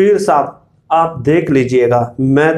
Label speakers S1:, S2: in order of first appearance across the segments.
S1: پیر صاحب آپ دیکھ لیجئے گا، میں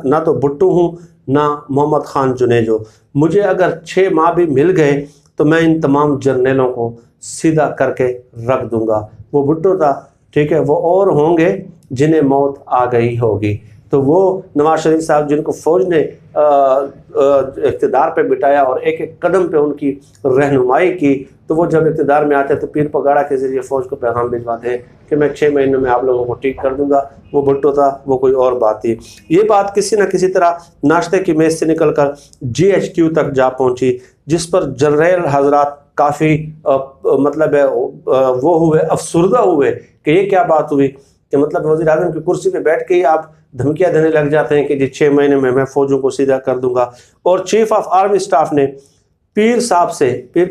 S1: نہ تو بھٹو ہوں نہ محمد خان جنیجو، مجھے اگر 6 ماہ بھی مل گئے تو میں ان تمام جرنیلوں کو سیدھا کر کے رکھ دوں گا۔ وہ بھٹو تھا، ٹھیک ہے، وہ اور ہوں گے جنہیں موت آ گئی ہوگی۔ تو وہ نواز شریف صاحب جن کو فوج نے اقتدار پہ بٹھایا اور ایک ایک قدم پہ ان کی رہنمائی کی، تو وہ جب اقتدار میں آتے تو پیر پگاڑا کے ذریعے فوج کو پیغام بھجواتے ہیں کہ میں 6 مہینوں میں آپ لوگوں کو ٹھیک کر دوں گا۔ وہ بھٹو تھا، وہ کوئی اور بات تھی۔ یہ بات کسی نہ کسی طرح ناشتے کی میز سے نکل کر GHQ تک جا پہنچی، جس پر جنرل حضرات کافی مطلب ہے وہ ہوئے، افسردہ ہوئے کہ یہ کیا بات ہوئی کہ مطلب وزیر اعظم کی کرسی پہ بیٹھ کے ہی آپ دھمکیاں دینے لگ جاتے ہیں کہ جی 6 مہینے میں فوجوں کو سیدھا کر دوں گا۔ اور چیف آف آرمی سٹاف نے پیر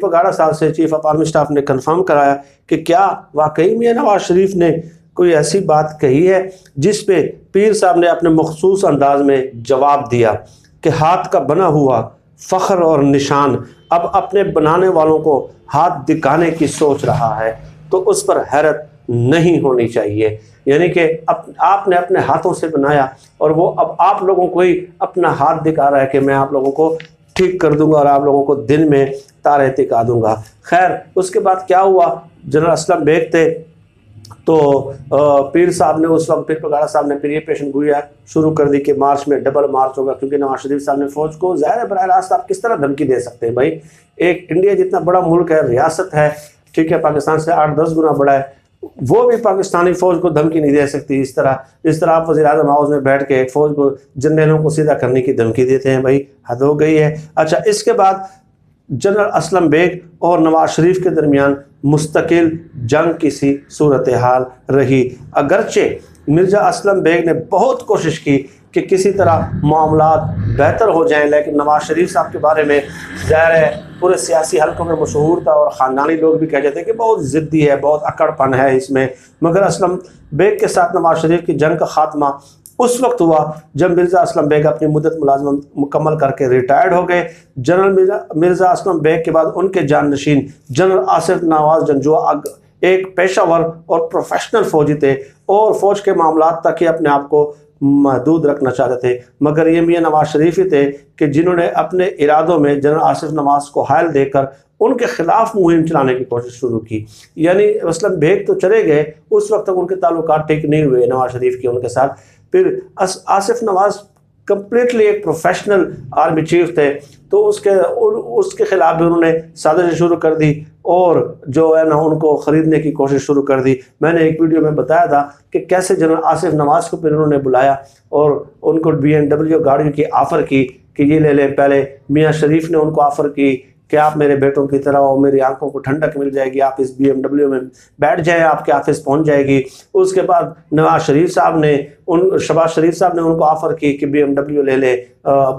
S1: پگاڑا صاحب سے چیف آف آرمی سٹاف نے کنفرم کرایا کہ کیا واقعی میاں نواز شریف نے کوئی ایسی بات کہی ہے، جس پہ پیر صاحب نے اپنے مخصوص انداز میں جواب دیا کہ ہاتھ کا بنا ہوا فخر اور نشان اب اپنے بنانے والوں کو ہاتھ دکھانے کی سوچ رہا ہے، تو اس پر حیرت نہیں ہونی چاہیے۔ یعنی کہ آپ نے اپنے ہاتھوں سے بنایا اور وہ اب آپ لوگوں کو ہی اپنا ہاتھ دکھا رہا ہے کہ میں آپ لوگوں کو ٹھیک کر دوں گا اور آپ لوگوں کو دن میں تارے دکھا دوں گا۔ خیر اس کے بعد کیا ہوا، جنرل اسلم بیگ تھے تو پیر صاحب نے اس وقت، پیر پگاڑا صاحب نے پھر یہ پیشن گوئی شروع کر دی کہ مارچ میں ڈبل مارچ ہوگا، کیونکہ نواز شریف صاحب نے فوج کو ظاہر براہ راست آپ کس طرح دھمکی دے سکتے ہیں بھائی، ایک انڈیا جتنا بڑا ملک ہے، ریاست ہے، ٹھیک ہے، پاکستان سے 8-10 گنا بڑا ہے، وہ بھی پاکستانی فوج کو دھمکی نہیں دے سکتی اس طرح آپ وزیر اعظم ہاؤس میں بیٹھ کے ایک فوج کو جنرلوں کو سیدھا کرنے کی دھمکی دیتے ہیں، بھائی حد ہو گئی ہے۔ اچھا اس کے بعد جنرل اسلم بیگ اور نواز شریف کے درمیان مستقل جنگ کی سی صورتحال رہی، اگرچہ مرزا اسلم بیگ نے بہت کوشش کی کہ کسی طرح معاملات بہتر ہو جائیں، لیکن نواز شریف صاحب کے بارے میں ظاہر ہے پورے سیاسی حلقوں میں مشہور تھا اور خاندانی لوگ بھی کہہ جاتے ہیں کہ بہت ضدی ہے، بہت اکڑ پن ہے اس میں۔ مگر اسلم بیگ کے ساتھ نواز شریف کی جنگ کا خاتمہ اس وقت ہوا جب مرزا اسلم بیگ اپنی مدت ملازمت مکمل کر کے ریٹائرڈ ہو گئے۔ جنرل مرزا اسلم بیگ کے بعد ان کے جانشین جنرل آصف نواز جنجوع ایک پیشہ ور اور پروفیشنل فوجی تھے اور فوج کے معاملات تک ہی اپنے آپ کو محدود رکھنا چاہتے تھے، مگر یہ میاں نواز شریف ہی تھے کہ جنہوں نے اپنے ارادوں میں جنرل آصف نواز کو حائل دے کر ان کے خلاف مہم چلانے کی کوشش شروع کی۔ یعنی اسلم بیگ تو چلے گئے، اس وقت تک ان کے تعلقات ٹھیک نہیں ہوئے نواز شریف کے ان کے ساتھ۔ پھر آصف نواز کمپلیٹلی ایک پروفیشنل آرمی چیف تھے، تو اس کے خلاف بھی انہوں نے سازش شروع کر دی اور جو ہے نا ان کو خریدنے کی کوشش شروع کر دی۔ میں نے ایک ویڈیو میں بتایا تھا کہ کیسے جنرل آصف نواز کو پھر انہوں نے بلایا اور ان کو BMW گاڑیوں کی آفر کی کہ یہ لے لیں۔ پہلے میاں شریف نے ان کو آفر کی کہ آپ میرے بیٹوں کی طرح ہو، میری آنکھوں کو ٹھنڈک مل جائے گی، آپ اس BMW میں بیٹھ جائیں، آپ کے آفس پہنچ جائے گی۔ اس کے بعد نواز شریف صاحب نے شہباز شریف صاحب نے ان کو آفر کی کہ BMW لے لے،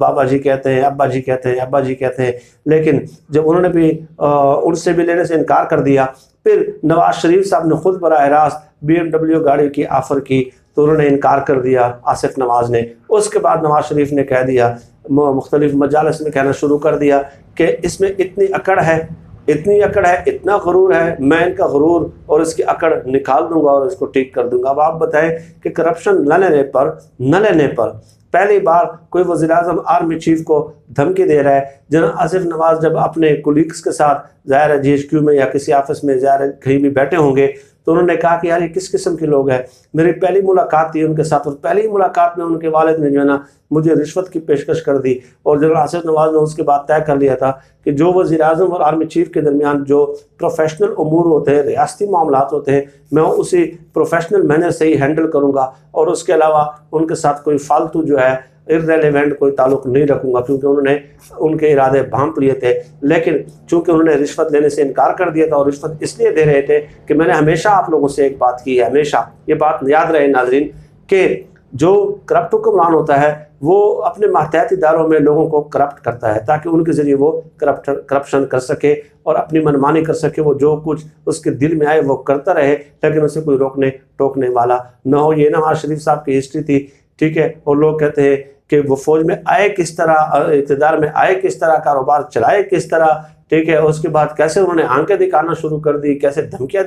S1: بابا جی کہتے ہیں، ابا جی کہتے ہیں، ابا جی کہتے ہیں، لیکن جب انہوں نے بھی ان سے بھی لینے سے انکار کر دیا، پھر نواز شریف صاحب نے خود براہ راست BMW گاڑی کی آفر کی تو انہوں نے انکار کر دیا آصف نواز نے۔ اس کے بعد نواز شریف نے کہہ دیا، مختلف مجالس میں کہنا شروع کر دیا کہ اس میں اتنی اکڑ ہے، اتنا غرور ہے، میں ان کا غرور اور اس کی اکڑ نکال دوں گا اور اس کو ٹھیک کر دوں گا۔ اب آپ بتائیں کہ کرپشن نہ لینے پر پہلی بار کوئی وزیر اعظم آرمی چیف کو دھمکی دے رہا ہے۔ جنرل آصف نواز جب اپنے کولیگز کے ساتھ ظاہر ہے GHQ میں یا کسی آفس میں ظاہر ہے کہیں بھی بیٹھے ہوں گے تو انہوں نے کہا کہ یار یہ کس قسم کے لوگ ہیں۔ میری پہلی ملاقات تھی ان کے ساتھ اور پہلی ملاقات میں ان کے والد نے جو ہے نا مجھے رشوت کی پیشکش کر دی، اور جنرل آصف نواز نے اس کے بعد طے کر لیا تھا کہ جو وزیر اعظم اور آرمی چیف کے درمیان جو پروفیشنل امور ہوتے ہیں، ریاستی معاملات ہوتے ہیں، میں اسی پروفیشنل مینر سے ہی ہینڈل کروں گا اور اس کے علاوہ ان کے ساتھ کوئی فالتو جو ہے irrelevant کوئی تعلق نہیں رکھوں گا، کیونکہ انہوں نے ان کے ارادے بھانپ لیے تھے۔ لیکن چونکہ انہوں نے رشوت لینے سے انکار کر دیا تھا، اور رشوت اس لیے دے رہے تھے کہ میں نے ہمیشہ آپ لوگوں سے ایک بات کی ہے، ہمیشہ یہ بات یاد رہے ناظرین، کہ جو کرپٹ حکمران ہوتا ہے وہ اپنے ماتحتی اداروں میں لوگوں کو کرپٹ کرتا ہے تاکہ ان کے ذریعے وہ کرپشن کر سکے اور اپنی منمانی کر سکے، وہ جو کچھ اس کے دل میں آئے وہ کرتا رہے، لیکن اسے کوئی روکنے ٹوکنے والا نہ ہو۔ یہ نواز شریف صاحب کی ہسٹری تھی، ٹھیک ہے، اور لوگ کہتے ہیں کہ وہ فوج میں آئے کس طرح، اقتدار میں آئے کس طرح، کاروبار چلائے کس طرح، ٹھیک ہے، اس کے بعد کیسے انہوں نے آنکھیں دکھانا شروع کر دی، کیسے دھمکیاں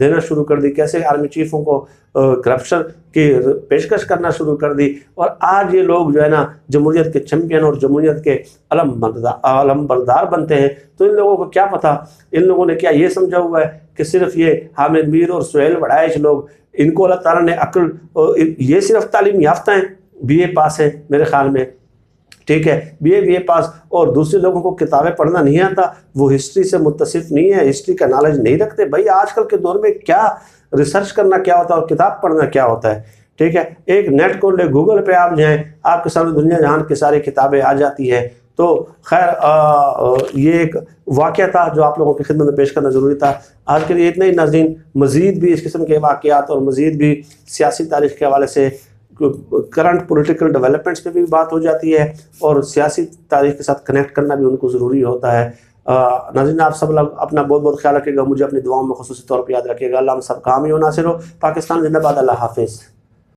S1: دینا شروع کر دی، کیسے آرمی چیفوں کو کرپشن کی پیشکش کرنا شروع کر دی، اور آج یہ لوگ جو ہے نا جمہوریت کے چیمپئن اور جمہوریت کے علم بردار بنتے ہیں۔ تو ان لوگوں کو کیا پتہ، ان لوگوں نے کیا یہ سمجھا ہوا ہے کہ صرف یہ حامد میر اور سہیل وڑائچ لوگ، ان کو اللہ تعالیٰ نے عقل، یہ صرف تعلیم یافتہ ہیں، بی اے پاس ہیں میرے خیال میں، ٹھیک ہے، بی اے پاس، اور دوسرے لوگوں کو کتابیں پڑھنا نہیں آتا، وہ ہسٹری سے متصف نہیں ہے، ہسٹری کا نالج نہیں رکھتے۔ بھائی آج کل کے دور میں کیا ریسرچ کرنا کیا ہوتا ہے اور کتاب پڑھنا کیا ہوتا ہے، ٹھیک ہے، ایک نیٹ کھول لے، گوگل پہ آپ جائیں، آپ کے سامنے دنیا جہان کی ساری کتابیں آ جاتی ہے۔ تو خیر یہ ایک واقعہ تھا جو آپ لوگوں کی خدمت میں پیش کرنا ضروری تھا۔ آج کے لیے اتنا ہی ناظرین، مزید بھی اس قسم کے واقعات اور مزید بھی سیاسی تاریخ کے حوالے سے کرنٹ پولیٹیکل ڈیولپمنٹس پہ بھی بات ہو جاتی ہے، اور سیاسی تاریخ کے ساتھ کنیکٹ کرنا بھی ان کو ضروری ہوتا ہے۔ ناظرین آپ سب لوگ اپنا بہت بہت خیال رکھیے گا، مجھے اپنی دعاؤں میں خصوصی طور پر یاد رکھیے گا۔ اللہ ہم سب کا حامی و ناصر ہو۔ پاکستان زندہ باد، اللہ حافظ۔